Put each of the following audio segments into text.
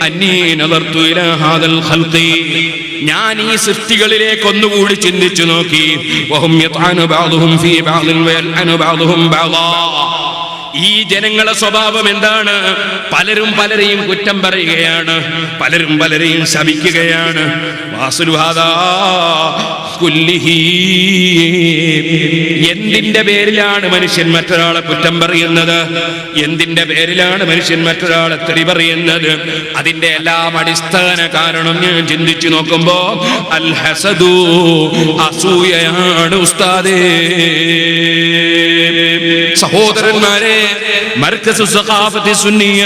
അന്നീ നദർതു ഇലാ ഹാദൽ ഖൽഖി, ഞാൻ ഈ സൃഷ്ടികളിലേക്ക് ഒന്നുകൂടി ചിന്തിച്ചു നോക്കി. വഹും യത്അനു ബഅദുഹും ഫീ ബഅദിൻ വയൽഅനു ബഅദുഹും ബഅദാ. ഈ ജനങ്ങളുടെ സ്വഭാവം എന്താണ്? പലരും പലരെയും കുറ്റം പറയുകയാണ്, പലരും പലരെയും ശപിക്കുകയാണ്. വാസുലുഹാദാ കുല്ലിഹി, എന്തിന്റെ പേരിലാണ് മനുഷ്യൻ മറ്റൊരാളെ കുറ്റം പറയുന്നത്? എന്തിന്റെ പേരിലാണ് മനുഷ്യൻ മറ്റൊരാളെ തെറി പറയുന്നത്? അതിന്റെ എല്ലാം അടിസ്ഥാന കാരണം ഞാൻ ചിന്തിച്ചു നോക്കുമ്പോ അൽ ഹസദു, അസൂയയാണ് ഉസ്താദേ. സഹോദരന്മാരെ, മർകസു സഖാഫത്തി സുന്നിയ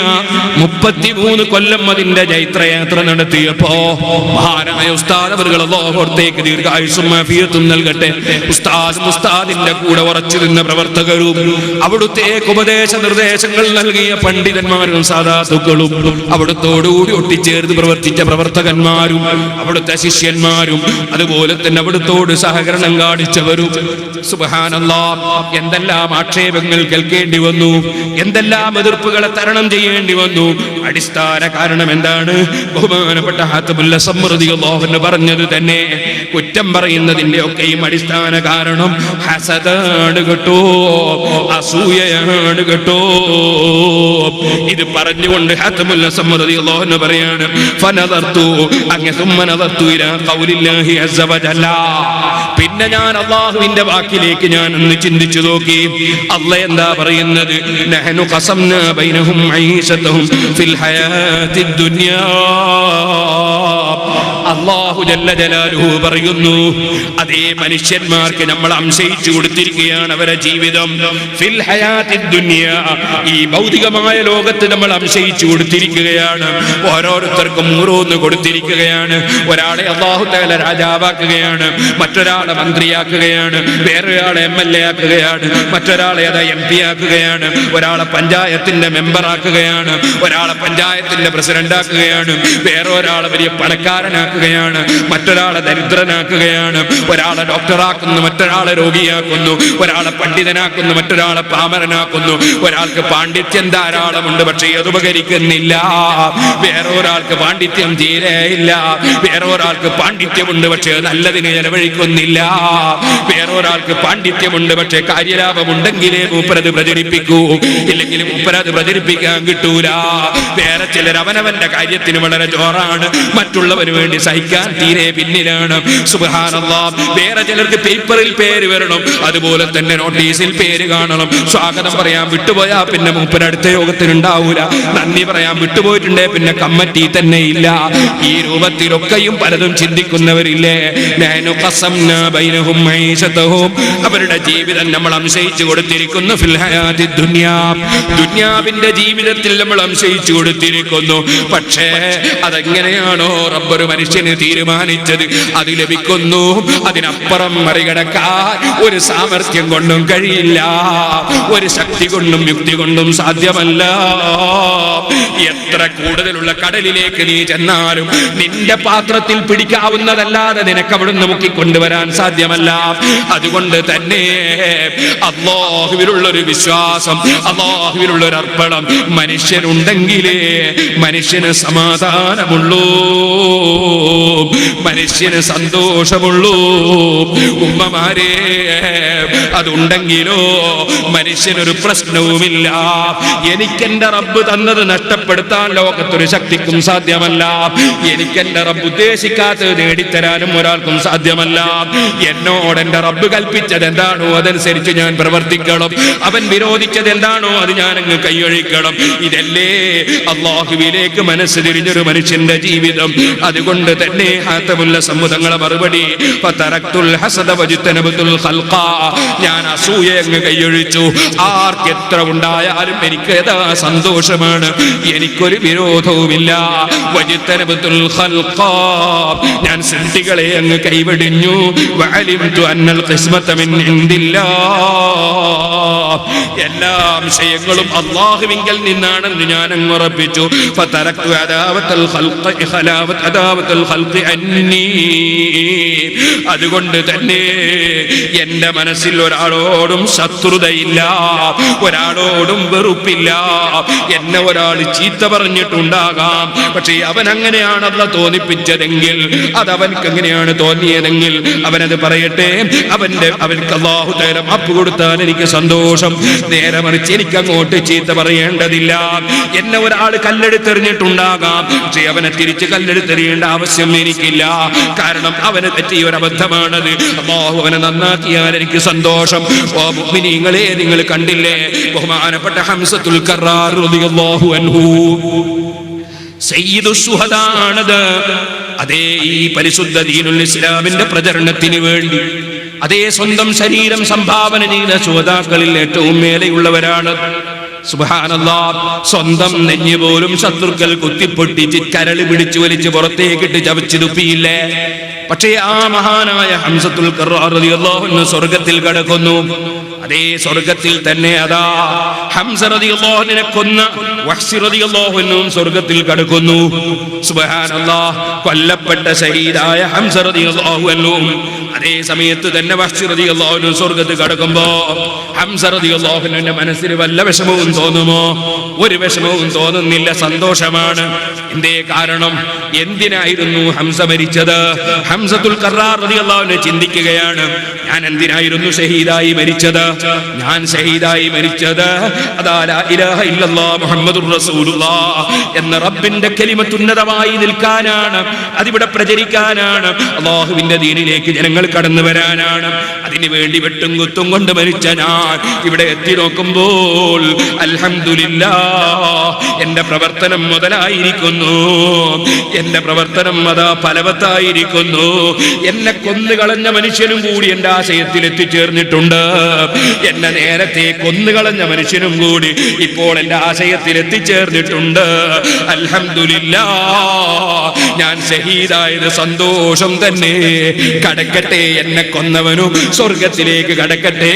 33 കൊല്ലം അതിന്റെ ജൈത്രയാത്ര നടത്തിയപ്പോ മഹാനായ ഉസ്താദ് അവர்கள் അല്ലാഹുവിലേക്ക് ദീർഘായുസ്സും ആഫിയത്തും നൽകട്ടെ. ഉസ്താദിന്റെ കൂടെ ഉറച്ചു നിന്ന പ്രവർത്തകരും അവിടുത്തേക്ക് ഉപദേശ നിർദ്ദേശങ്ങൾ നൽകിയ പണ്ഡിതന്മാരും സാദാത്തുക്കളും അവിടുത്തോടുകൂടി ഒട്ടിച്ചേർന്ന് പ്രവർത്തിച്ച പ്രവർത്തകന്മാരും അവിടുത്തെ ശിഷ്യന്മാരും അതുപോലെ തന്നെ അവിടുത്തോട് സഹകരണം കാണിച്ചവരും സുബ്ഹാനല്ലാഹ്, എന്തെല്ലാം ആക്ഷേപങ്ങൾ കേൾക്കേണ്ടി വന്നു, എന്തെല്ലാം എതിർപ്പുകളെ തരണം ചെയ്യേണ്ടി വന്നു. അടിസ്ഥാന കാരണം എന്താണ്? ബഹുമാനപ്പെട്ട ഹാത്തിബുൽ അസ്സം റളിയല്ലാഹു അൻഹു പറഞ്ഞത് തന്നെ, കുറ്റം പറയുന്നതിന്റെ ഒക്കെയും അടിസ്ഥാന കാരണം ഹസദാണ് കേട്ടോ, അസൂയയാണ് കേട്ടോ. ഇത് പറഞ്ഞുകൊണ്ട് ഹാത്തിബുൽ അസ്സം റളിയല്ലാഹു അൻഹു പറയാണ്, ഫനദർതു സുമ്മ നദർതു ഇലാ ഖൗലില്ലാഹി അസ്സ വജല്ല, പിന്നെ ഞാൻ അല്ലാഹുവിന്റെ വാക്കിലേക്ക് ഞാൻ ഒന്ന് ചിന്തിച്ചു നോക്കി. അല്ലാഹ് എന്താ പറയുന്നത്? നഹ്നു ഖസംനാ ബൈനഹും മഈശതഹും ഫിൽ ഹയാത്തിദ് ദുനിയാ. അല്ലാഹു ജല്ല ജലാലുഹു പറയുന്നു, അതേ മനുഷ്യന്മാർക്ക് നമ്മൾ അംശയിച്ചു കൊടുത്തിരിക്കുകയാണ് അവരുടെ ജീവിതം. ഫിൽ ഹയാത്തിദ് ദുനിയാ, ഈ ഭൗതികമായ ലോകത്ത് നമ്മൾ അംശയിച്ചു കൊടുത്തിരിക്കുകയാണ്. ഓരോരുത്തർക്കും ഓരോന്ന് കൊടുത്തിരിക്കുകയാണ്. ഒരാളെ അല്ലാഹു തആല രാജാവാക്കുകയാണ്, മറ്റൊരാളെ മന്ത്രിയാക്കുകയാണ്, വേറൊരാളെ MLA ആക്കുകയാണ്, മറ്റൊരാളെ MP ആക്കുകയാണ്, ഒരാളെ പഞ്ചായത്തിന്റെ മെമ്പറാക്കുകയാണ്, ഒരാളെ പഞ്ചായത്തിന്റെ പ്രസിഡന്റ് ആക്കുകയാണ്, വേറെ ഒരാളെ വലിയ പണക്കാരനാക്കുകയാണ്, മറ്റൊരാളെ ദരിദ്രനാക്കുകയാണ്, ഒരാളെ ഡോക്ടറാക്കുന്നു, മറ്റൊരാളെ രോഗിയാക്കുന്നു, ഒരാളെ പണ്ഡിതനാക്കുന്നു, മറ്റൊരാളെ പാമരനാക്കുന്നു. ഒരാൾക്ക് പാണ്ഡിത്യം ധാരാളമുണ്ട്, പക്ഷേ അത് ഉപകരിക്കുന്നില്ല. വേറെ ഒരാൾക്ക് പാണ്ഡിത്യം തീരെയില്ല. വേറെ ഒരാൾക്ക് പാണ്ഡിത്യമുണ്ട്, പക്ഷേ നല്ലതിന് ചെലവഴിക്കുന്നില്ല. വേറെ ഒരാൾക്ക് പാണ്ഡിത്യമുണ്ട്, പക്ഷേ കാര്യലാഭമുണ്ടെങ്കിലേ മൂപ്പരത് പ്രചരിപ്പിക്കൂ, ഇല്ലെങ്കിൽ മൂപ്പരത് പ്രചരിപ്പിക്കാൻ കിട്ടൂല. വേറെ ചിലർ അവനവന്റെ കാര്യത്തിന് വളരെ ജോറാണ്, മറ്റുള്ളവന് വേണ്ടി സഹിക്കാൻ തീരെ പിന്നിലാണ്. സുബ്ഹാനല്ലാഹ്, വേറെ ചിലർക്ക് പേപ്പറിൽ പേര് വരണം, അതുപോലെ തന്നെ നോട്ടീസിൽ പേര് കാണണം. സ്വാഗതം പറയാൻ വിട്ടുപോയാ പിന്നെ മൂപ്പര് അടുത്ത യോഗത്തിനുണ്ടാവൂല. നന്ദി പറയാൻ വിട്ടുപോയിട്ടുണ്ടേ പിന്നെ കമ്മിറ്റി തന്നെ ഇല്ല. ഈ രൂപത്തിലൊക്കെയും പലതും ചിന്തിക്കുന്നവരില്ലേ? നഹ്നു ഖസംനാ ബൈനഹും മഈശതഹും, അവരുടെ ജീവിതം നമ്മൾ അംശയിച്ചു കൊടുത്തിരിക്കുന്നു. ഫിൽ ഹയാത്തിദ് ദുനിയാ, ദുനിയാവിന്റെ ജീവിതത്തിൽ നമ്മൾ അംശയിച്ചു കൊടുത്തിരിക്കുന്നു. പക്ഷേ അതെങ്ങനെയാണോ റബ്ബൊരു മനുഷ്യന് തീരുമാനിച്ചത് അത് ലഭിക്കുന്നു. അതിനപ്പുറം മറികടക്കാൻ ഒരു സാമർഥ്യം കൊണ്ടും കഴിയില്ല, ഒരു ശക്തി കൊണ്ടും യുക്തി കൊണ്ടും സാധ്യമല്ല. എത്ര കൂടുതലുള്ള കടലിലേക്ക് നീ ചെന്നാലും നിന്റെ പാത്രത്തിൽ പിടിക്കാവുന്നതല്ലാതെ നിനക്ക് അവിടുന്ന് മുക്കിക്കൊണ്ടുവരാൻ സാധ്യമല്ല. അതുകൊണ്ട് തന്നെ അല്ലാഹുവിലുള്ളൊരു വിശ്വാസം, അല്ലാഹുവിലുള്ളൊരു അർപ്പണം മനുഷ്യനുണ്ടെങ്കിലേ മനുഷ്യന് സമാധാനമുള്ളൂ, മനുഷ്യന് സന്തോഷമുള്ളൂ. ഉമ്മമാരെ, അതുണ്ടെങ്കിലോ മനുഷ്യനൊരു പ്രശ്നവുമില്ല. എനിക്കെന്റെ റബ്ബ് തന്നത് നഷ്ടപ്പെടുത്താൻ ലോകത്തൊരു ശക്തിക്കും സാധ്യമല്ല. എനിക്കെന്റെ റബ്ബ് ഉദ്ദേശിക്കാത്തത് നേടിത്തരാനും ഒരാൾക്കും സാധ്യമല്ല. എന്നോട് എന്റെ റബ്ബ് കൽപ്പിച്ചത് എന്താണോ അതനുസരിച്ച് ഞാൻ പ്രവർത്തിക്കണം. അവൻ വിരോധിച്ചത് എന്താണോ അത് ഞാൻ അങ്ങ് കൈയൊഴിക്കണം. ഇതല്ലേ അല്ലാഹുവിലേക്ക് മനസ്സ് തിരിഞ്ഞൊരു മനുഷ്യന്റെ ജീവിതം. അതുകൊണ്ട് തന്നെ ഹാത്തമുല്ല സമുദങ്ങളെ മറുപടി, ഞാൻ അസൂയ അങ്ങ് കൈയൊഴിച്ചു. ആർക്ക് എത്ര ഉണ്ടായാലും എനിക്ക് ഏതാ സന്തോഷമാണ്, എനിക്കൊരു വിരോധവുമില്ല. ഞാൻ സൃഷ്ടികളെ അങ്ങ് കൈവടിഞ്ഞു. എല്ലാ വിഷയങ്ങളും അല്ലാഹുവിങ്കൽ നിന്നാണെന്ന് ഞാൻ അങ്ങ് ഉറപ്പിച്ചു. ഖൽഖി അന്നീ. അതുകൊണ്ട് തന്നെ എന്റെ മനസ്സിൽ ഒരാളോടും ശത്രുതയില്ല, ഒരാളോടും വെറുപ്പില്ല. എന്നെ ഒരാൾ ചീത്ത പറഞ്ഞിട്ടുണ്ടാകാം, പക്ഷേ അവൻ അങ്ങനെയാണ് അല്ലാഹു തോന്നിപ്പിച്ചതെങ്കിൽ, അത് അവൻക്ക് എങ്ങനെയാണ് തോന്നിയതെങ്കിൽ അവനത് പറയട്ടെ. അവൻക്ക് അല്ലാഹു തആല മാപ്പ് കൊടുത്താൽ എനിക്ക് സന്തോഷം. നേരെ മറിച്ച് എനിക്ക് അങ്ങോട്ട് ചീത്ത പറയേണ്ടതില്ല. എന്നെ ഒരാൾ കല്ലെടുത്തെറിഞ്ഞിട്ടുണ്ടാകാം, പക്ഷേ അവനെ തിരിച്ച് കല്ലെടുത്തെറിയേണ്ട ആവശ്യം എനിക്കില്ല. കാരണം അവന് പറ്റിയ ഒരു അബദ്ധമാണത്. അല്ലാഹു അവനെ നന്നാക്കിയാൽ എനിക്ക് സന്തോഷം. ഓ മുഅ്മിനീങ്ങളെ, നിങ്ങൾ കണ്ടില്ലേ ബഹുമാനപ്പെട്ട ഹംസത്തുൽ കറാർ റളിയല്ലാഹു അൻഹു സയ്യിദുശ് ശുഹദാ ആണത്. അതേ ഈ പരിശുദ്ധ ദീനുൽ ഇസ്ലാമിന്റെ പ്രചരണത്തിന് വേണ്ടി അതേ സ്വന്തം ശരീരം സംഭാവന ചെയ്ത ശുഹദാക്കളിൽ ഏറ്റവും മേലെയുള്ളവരാണ്. സുബ്ഹാനല്ലാഹ്, സ്വന്തം നെഞ്ഞ് പോലും ശത്രുക്കൾ കുത്തിപ്പൊട്ടിച്ച് കരള് പിടിച്ചു വലിച്ച് പുറത്തേക്കിട്ട് ചവച്ചു തുപ്പിയില്ലേ? പക്ഷേ ആ മഹാനായ ഹംസത്തുൽ കറാർ റളിയല്ലാഹു അൻഹു സ്വർഗ്ഗത്തിൽ കടക്കുന്നു. അതേ സ്വർഗ്ഗത്തിൽ തന്നെ അതാ ഹംസ റളിയല്ലാഹു അൻഹുവിനെ കൊന്ന വഹ്ശി റളിയല്ലാഹു അൻഹുവും സ്വർഗ്ഗത്തിൽ കടക്കുന്നു. സുബ്ഹാനല്ലാഹ്, കൊല്ലപ്പെട്ട ശഹീദായ ഹംസ റളിയല്ലാഹു അൻഹുവും അതേ സമയത്ത് തന്നെ വഹ്ശി റളിയല്ലാഹു അൻഹു സ്വർഗ്ഗത്തിൽ കടക്കുമ്പോ ഹംസ റളിയല്ലാഹു അൻഹുവിന്റെ മനസ്സിൽ വല്ല വിഷമവും തോന്നുമോ? ഒരു വിഷമവും തോന്നുന്നില്ല, സന്തോഷമാണ്. എന്തേ കാരണം? എന്തിനായിരുന്നു ഹംസ മരിച്ചത്? ഹംസത്തുൽ കറാർ റളിയല്ലാഹു അൻഹു ചിന്തിക്കുകയാണ്, ഞാൻ എന്തിനായിരുന്നു ഷഹീദായി മരിച്ചത്? ഞാൻ ഷഹീദായി മരിച്ചത് അതാ ലാ ഇലാഹ ഇല്ലല്ലാഹ് മുഹമ്മദുർ റസൂലുള്ളാഹ് എന്ന റബ്ബിന്റെ കലിമത്ത് ഉന്നതമായി നിൽക്കാനാണ്, അതിവിടെ പ്രചരിക്കാനാണ്, അല്ലാഹുവിന്റെ ദീനിലേക്ക് ജനങ്ങൾ കടന്നു വരാനാണ്. അതിനു വേണ്ടി വെട്ടും കുത്തും കൊണ്ട് മരിച്ച ഞാൻ ഇവിടെ എത്തി നോക്കുമ്പോൾ അൽഹംദുലില്ലാഹ് എന്റെ പ്രവർത്തനം മുതലായിരിക്കുന്നു, എന്റെ പ്രവർത്തനം അതാ ഫലവത്തായിരിക്കുന്നു. എന്നെ കൊന്നുകളഞ്ഞ മനുഷ്യനും കൂടി എന്റെ ആശയത്തിൽ എത്തിച്ചേർന്നിട്ടുണ്ട്. എന്നെ നേരത്തെ കൊന്നുകളഞ്ഞ മനുഷ്യനും കൂടി ഇപ്പോൾ എന്റെ ആശയത്തിൽ എത്തിച്ചേർന്നിട്ടുണ്ട്. അൽഹംദുലില്ലാഹ്, ഞാൻ ഷഹീദായത് സന്തോഷം തന്നെ. കടക്കട്ടെ, എന്നെ കൊന്നവനും സ്വർഗത്തിലേക്ക് കടക്കട്ടെ.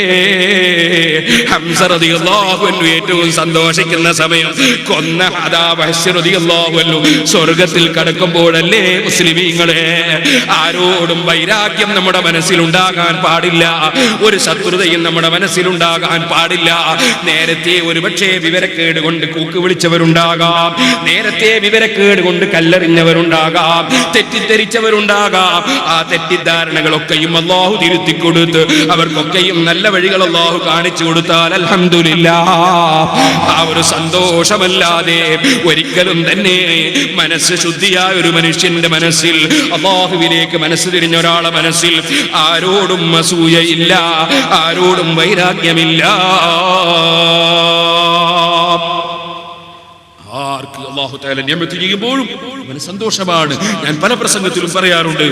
ഹംസ റളിയല്ലാഹു അൻഹു ഏറ്റവും സന്തോഷിക്കുന്ന സമയം കൊന്ന അതാ വഹ്ശി റളിയല്ലാഹു അൻഹു സ്വർഗത്തിൽ കടക്കുമ്പോഴല്ലേ? മുസ്ലിമീങ്ങളെ, ആരോടും വൈരാഗ്യം നമ്മുടെ മനസ്സിലുണ്ടാകാൻ പാടില്ല, ഒരു ശത്രുതയും നമ്മുടെ മനസ്സിലുണ്ടാകാൻ പാടില്ല. നേരത്തെ ഒരുപക്ഷേ വിവരക്കേട് കൊണ്ട് കൂക്ക് വിളിച്ചവരുണ്ടാകാം, നേരത്തെ വിവരക്കേട് കൊണ്ട് കല്ലെറിഞ്ഞവരുണ്ടാകാം, തെറ്റിദ്ധരിച്ചവരുണ്ടാകാം. ആ തെറ്റിദ്ധാരണകളൊക്കെയും അല്ലാഹു തിരുത്തി കൊടുത്ത് അവർക്കൊക്കെയും നല്ല വഴികൾ അല്ലാഹു കാണിച്ചു കൊടുത്താൽ അൽഹംദുലില്ലാഹ്, ആ ഒരു സന്തോഷമല്ലാതെ ഒരിക്കലും തന്നെ മനസ്സ് ശുദ്ധിയായ ഒരു മനുഷ്യന്റെ മനസ്സിൽ, അല്ലാഹുവിലേക്ക് മനസ്സ് തിരിഞ്ഞ ഒരാളെ മനസ്സിൽ ആരോടും അസൂയയില്ല, ആരോടും വൈരാഗ്യമില്ല. ആർക്ക് അല്ലാഹു തആല നിഅമത്ത് ചെയ്യുമ്പോഴും അവന് സന്തോഷമാണ്. ഞാൻ പല പ്രസംഗത്തിലും പറയാറുണ്ട്,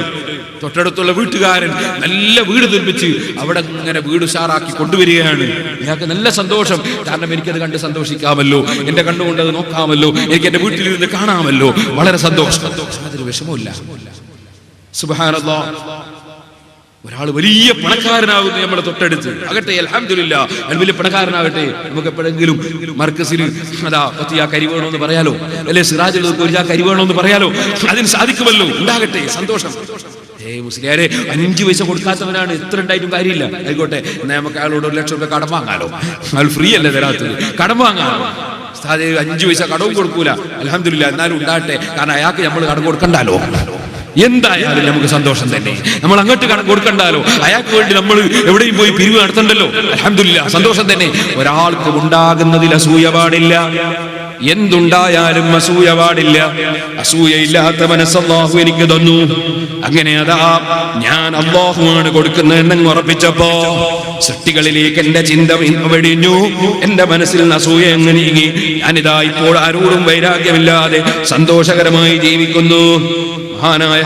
തൊട്ടടുത്തുള്ള വീട്ടുകാരൻ നല്ല വീട് നിർമ്മിച്ച് അവിടെ ഇങ്ങനെ വീട് ഉഷാറാക്കി കൊണ്ടുവരികയാണ്. അയാൾക്ക് നല്ല സന്തോഷം, കാരണം എനിക്കത് കണ്ട് സന്തോഷിക്കാമല്ലോ, എന്റെ കണ്ണുകൊണ്ട് അത് നോക്കാമല്ലോ, എനിക്ക് എന്റെ വീട്ടിലിരുന്ന് കാണാമല്ലോ, വളരെ സന്തോഷം. അതിന് വിഷമമില്ല. സുബ്ഹാനല്ലാഹ്, ഒരാൾ വലിയ പണക്കാരനാകുന്നു നമ്മുടെ തൊട്ടടുത്ത് ആകട്ടെ, അൽഹംദുലില്ലാഹ്, അയാൾ വലിയ പണക്കാരനാകട്ടെ. നമുക്ക് എപ്പോഴെങ്കിലും മർക്കസിൽ അതാ 10 കരി വേണമെന്ന് പറയാലോ, അല്ലെ സിറാജുൽ ഒരു കരി വേണമെന്ന് പറയാലോ, അതിന് സാധിക്കുമല്ലോ, ഉണ്ടാകട്ടെ, സന്തോഷം. മുസ്ലിയാരെ 5 പൈസ കൊടുക്കാത്തവനാണ്, എത്ര ഉണ്ടായിട്ടും കാര്യമില്ല. ആയിക്കോട്ടെ, എന്നാൽ നമുക്ക് അയാളോട് 1 ലക്ഷം രൂപ കടം വാങ്ങാലോ, അയാൾ ഫ്രീ അല്ലേ തരാത്തത്, കടം വാങ്ങാലോ. 5 പൈസ കടവും കൊടുക്കൂല, അൽഹംദുലില്ലാഹ്, എന്നാലും ഉണ്ടാകട്ടെ, കാരണം അയാൾക്ക് നമ്മൾ കടം കൊടുക്കണ്ടല്ലോ. എന്തായാലും നമുക്ക് സന്തോഷം തന്നെ, നമ്മൾ അങ്ങോട്ട് കടം കൊടുക്കണ്ടല്ലോ, അയാൾക്ക് വേണ്ടി നമ്മൾ എവിടെയും പോയി പിരിവ് നടത്തണ്ടല്ലോ, അൽഹംദുലില്ലാഹ്, സന്തോഷം തന്നെ. ഒരാൾക്ക് ഉണ്ടാകുന്നതിൽ അസൂയ പാടില്ല, എന്തുണ്ടായാലും അസൂയ പാടില്ല. അസൂയയില്ലാത്ത മനസ്സ് അല്ലാഹു എനിക്ക് തന്നു. അങ്ങനെ അതാ ഞാൻ അല്ലാഹുവാണ് കൊടുക്കുന്നതെന്ന് ഉറപ്പിച്ചപ്പോ സൃഷ്ടികളിലേക്ക് എന്റെ ചിന്ത വെടിഞ്ഞു, എന്റെ മനസ്സിൽ അസൂയ അങ്ങ് നീങ്ങി. ഞാനിതാ ഇപ്പോൾ ആരോടും വൈരാഗ്യമില്ലാതെ സന്തോഷകരമായി ജീവിക്കുന്നു. മഹാനായ